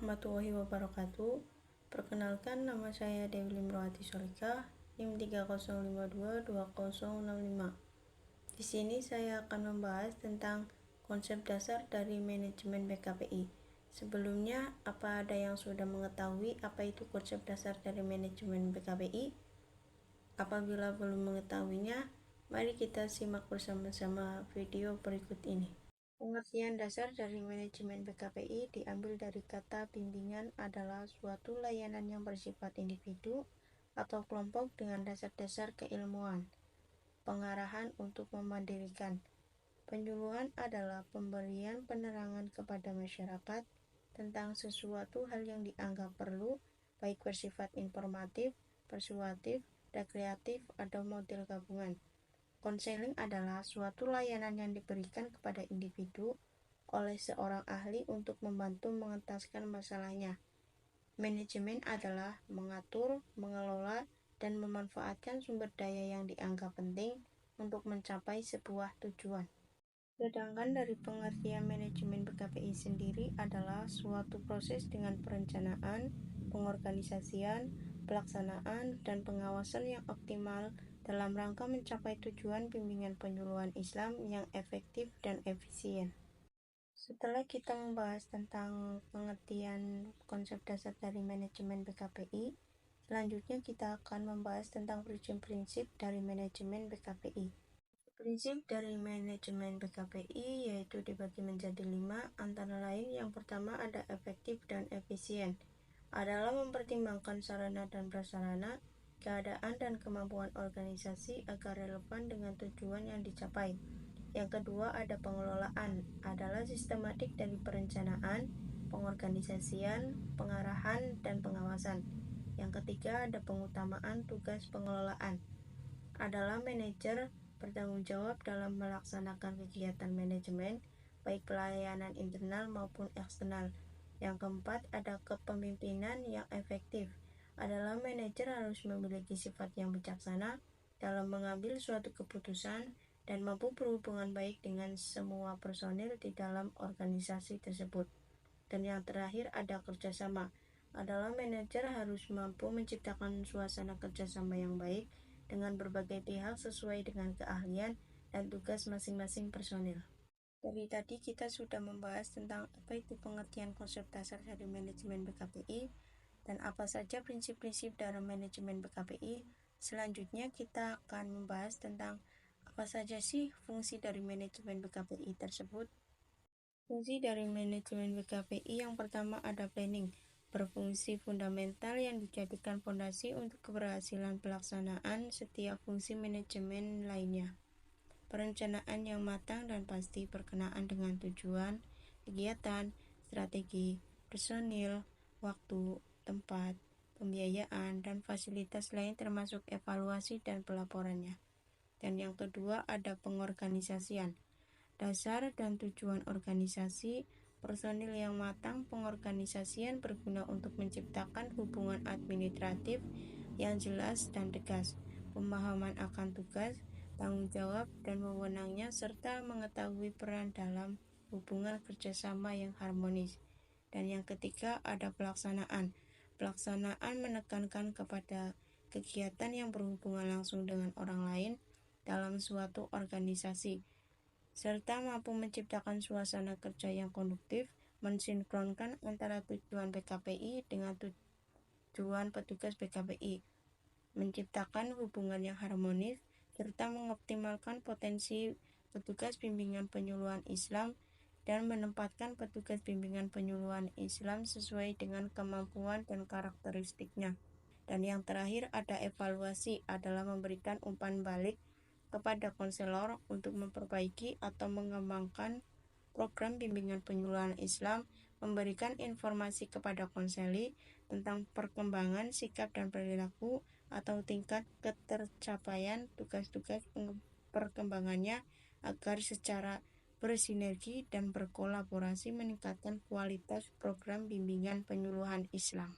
warahmatullahi wabarakatuh. Perkenalkan, nama saya Dewi Limrohati Solika, NIM 30522065. Di sini saya akan membahas tentang konsep dasar dari manajemen BKPI. Sebelumnya, apa ada yang sudah mengetahui apa itu konsep dasar dari manajemen BKPI? Apabila belum mengetahuinya, mari kita simak bersama-sama video berikut ini. Pengertian dasar dari manajemen BKPI diambil dari kata bimbingan adalah suatu layanan yang bersifat individu atau kelompok dengan dasar-dasar keilmuan. Pengarahan untuk memandirikan. Penyuluhan adalah pemberian penerangan kepada masyarakat tentang sesuatu hal yang dianggap perlu, baik bersifat informatif, persuasif, rekreatif, atau model gabungan. Konseling adalah suatu layanan yang diberikan kepada individu oleh seorang ahli untuk membantu mengentaskan masalahnya. Manajemen adalah mengatur, mengelola, dan memanfaatkan sumber daya yang dianggap penting untuk mencapai sebuah tujuan. Sedangkan dari pengertian manajemen BKPI sendiri adalah suatu proses dengan perencanaan, pengorganisasian, pelaksanaan, dan pengawasan yang optimal dalam rangka mencapai tujuan bimbingan penyuluhan Islam yang efektif dan efisien. Setelah kita membahas tentang pengertian konsep dasar dari manajemen BKPI, selanjutnya kita akan membahas tentang prinsip-prinsip dari manajemen BKPI. Prinsip dari manajemen BKPI yaitu dibagi menjadi 5, antara lain yang pertama ada efektif dan efisien, adalah mempertimbangkan sarana dan prasarana, keadaan dan kemampuan organisasi agar relevan dengan tujuan yang dicapai. Yang kedua ada pengelolaan, adalah sistematik dari perencanaan, pengorganisasian, pengarahan, dan pengawasan. Yang ketiga ada pengutamaan tugas pengelolaan, adalah manajer bertanggung jawab dalam melaksanakan kegiatan manajemen, baik pelayanan internal maupun eksternal. Yang keempat ada kepemimpinan yang efektif, adalah manajer harus memiliki sifat yang bijaksana dalam mengambil suatu keputusan dan mampu berhubungan baik dengan semua personil di dalam organisasi tersebut. Dan yang terakhir ada kerjasama, adalah manajer harus mampu menciptakan suasana kerjasama yang baik dengan berbagai pihak sesuai dengan keahlian dan tugas masing-masing personil. Dari tadi kita sudah membahas tentang apa itu pengertian konsep dasar dari manajemen BKPI dan apa saja prinsip-prinsip dalam manajemen BKPI. Selanjutnya kita akan membahas tentang apa saja sih fungsi dari manajemen BKPI tersebut. Fungsi dari manajemen BKPI yang pertama ada planning, berfungsi fundamental yang dijadikan fondasi untuk keberhasilan pelaksanaan setiap fungsi manajemen lainnya. Perencanaan yang matang dan pasti berkenaan dengan tujuan, kegiatan, strategi, personil, waktu, tempat, pembiayaan, dan fasilitas lain termasuk evaluasi dan pelaporannya. Dan yang kedua ada pengorganisasian, dasar dan tujuan organisasi, personil yang matang. Pengorganisasian berguna untuk menciptakan hubungan administratif yang jelas dan tegas, pemahaman akan tugas, tanggung jawab, dan wewenangnya, serta mengetahui peran dalam hubungan kerjasama yang harmonis. Dan yang ketiga ada pelaksanaan. Pelaksanaan menekankan kepada kegiatan yang berhubungan langsung dengan orang lain dalam suatu organisasi, serta mampu menciptakan suasana kerja yang kondusif, mensinkronkan antara tujuan BKPI dengan tujuan petugas BKPI, menciptakan hubungan yang harmonis, serta mengoptimalkan potensi petugas bimbingan penyuluhan Islam dan menempatkan petugas bimbingan penyuluhan Islam sesuai dengan kemampuan dan karakteristiknya. Dan yang terakhir ada evaluasi, adalah memberikan umpan balik kepada konselor untuk memperbaiki atau mengembangkan program bimbingan penyuluhan Islam, memberikan informasi kepada konseli tentang perkembangan sikap dan perilaku atau tingkat ketercapaian tugas-tugas perkembangannya agar secara bersinergi dan berkolaborasi meningkatkan kualitas program bimbingan penyuluhan Islam.